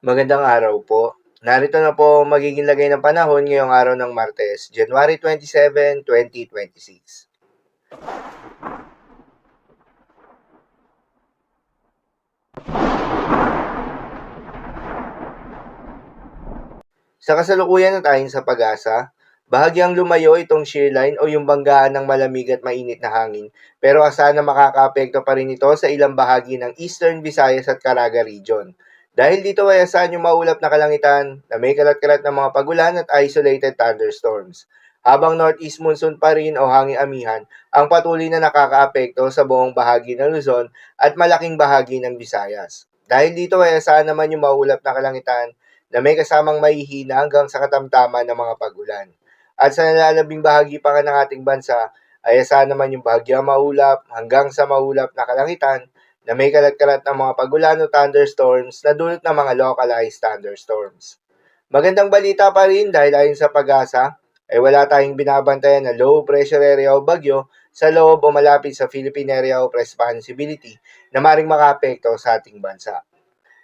Magandang araw po. Narito na po ang magiging lagay ng panahon ngayong araw ng Martes, January 27, 2026. Sa kasalukuyan at ayon sa pag-asa, bahagyang lumayo itong shear line o yung banggaan ng malamig at mainit na hangin, pero asahan na makakaapekto pa rin ito sa ilang bahagi ng Eastern Visayas at Caraga region. Dahil dito ay asahan yung maulap na kalangitan na may kalat-kalat ng mga pagulan at isolated thunderstorms. Habang northeast monsoon pa rin o hangin amihan ang patuloy na nakakaapekto sa buong bahagi ng Luzon at malaking bahagi ng Visayas. Dahil dito ay asahan naman yung maulap na kalangitan na may kasamang mahihina hanggang sa katamtaman ng mga pagulan. At sa nalalabing bahagi pa nga ng ating bansa, ay asahan naman yung bahagyang maulap hanggang sa maulap na kalangitan na may kalat-kalat ng mga pagulan o thunderstorms na dulot ng mga localized thunderstorms. Magandang balita pa rin dahil ayon sa pag-asa, ay wala tayong binabantayan na low pressure area o bagyo sa loob o malapit sa Philippine Area of Responsibility na maring makaapekto sa ating bansa.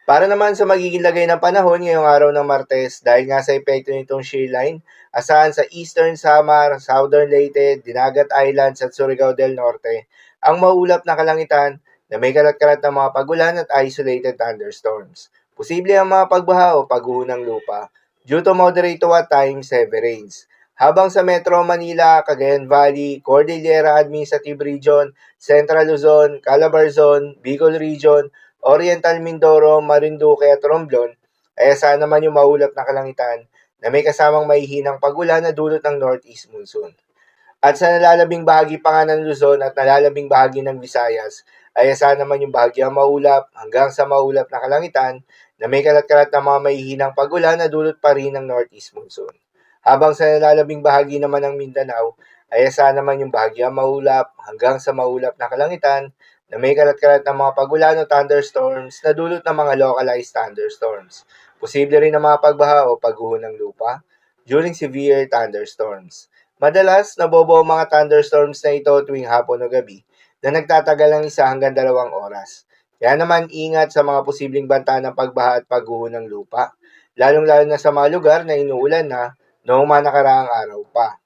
Para naman sa magiging lagay ng panahon ngayong araw ng Martes, dahil nga sa epekto nitong shear line, asahan sa Eastern Samar, Southern Leyte, Dinagat Islands at Surigao del Norte ang maulap na kalangitan na may kalat-kalat na mga pagulan at isolated thunderstorms. Posible ang mga pagbaha o pagguho ng lupa due to moderate to at times heavy rains. Habang sa Metro Manila, Cagayan Valley, Cordillera Administrative Region, Central Luzon, Calabarzon, Bicol Region, Oriental Mindoro, Marinduque at Romblon, ay asahan naman yung maulap na kalangitan na may kasamang mahihinang pagulan na dulot ng northeast monsoon. At sa nalalabing bahagi pa nga ng Luzon at nalalabing bahagi ng Visayas, ay asahan naman yung bahagyang maulap hanggang sa maulap na kalangitan na may kalat-kalat na mga mahihinang pagulan na dulot pa rin ng northeast monsoon. Habang sa nalalabing bahagi naman ng Mindanao, ay asahan naman yung bahagyang maulap hanggang sa maulap na kalangitan na may kalat-kalat ng mga pagulan o thunderstorms na dulot ng mga localized thunderstorms. Posible rin ang mga pagbaha o pagguho ng lupa during severe thunderstorms. Madalas, nabobo ang mga thunderstorms na ito tuwing hapon o gabi na nagtatagal ng 1 hanggang 2 oras. Kaya naman ingat sa mga posibleng banta ng pagbaha at pagguho ng lupa, lalong-lalo na sa mga lugar na inuulan na noong mga nakaraang araw pa.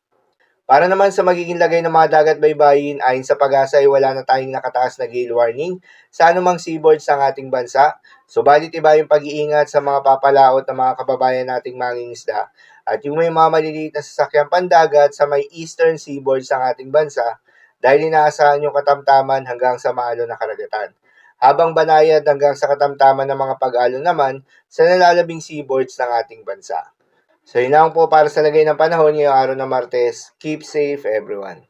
Para naman sa magiging lagay ng mga dagat baybayin, ayon sa pag-asa ay wala na tayong nakataas na gale warning sa anumang seaboards ng ating bansa. Subalit iba yung pag-iingat sa mga papalaot ng mga kababayan nating mangingisda at yung may mga maliliit na sasakyang pandagat sa may eastern seaboards ng ating bansa dahil inaasahan yung katamtaman hanggang sa maalon na karagatan. Habang banayad hanggang sa katamtaman ng mga pag-alon naman sa nalalabing seaboards ng ating bansa. So yun lang po para sa lagay ng panahon ngayong araw ng Martes. Keep safe everyone.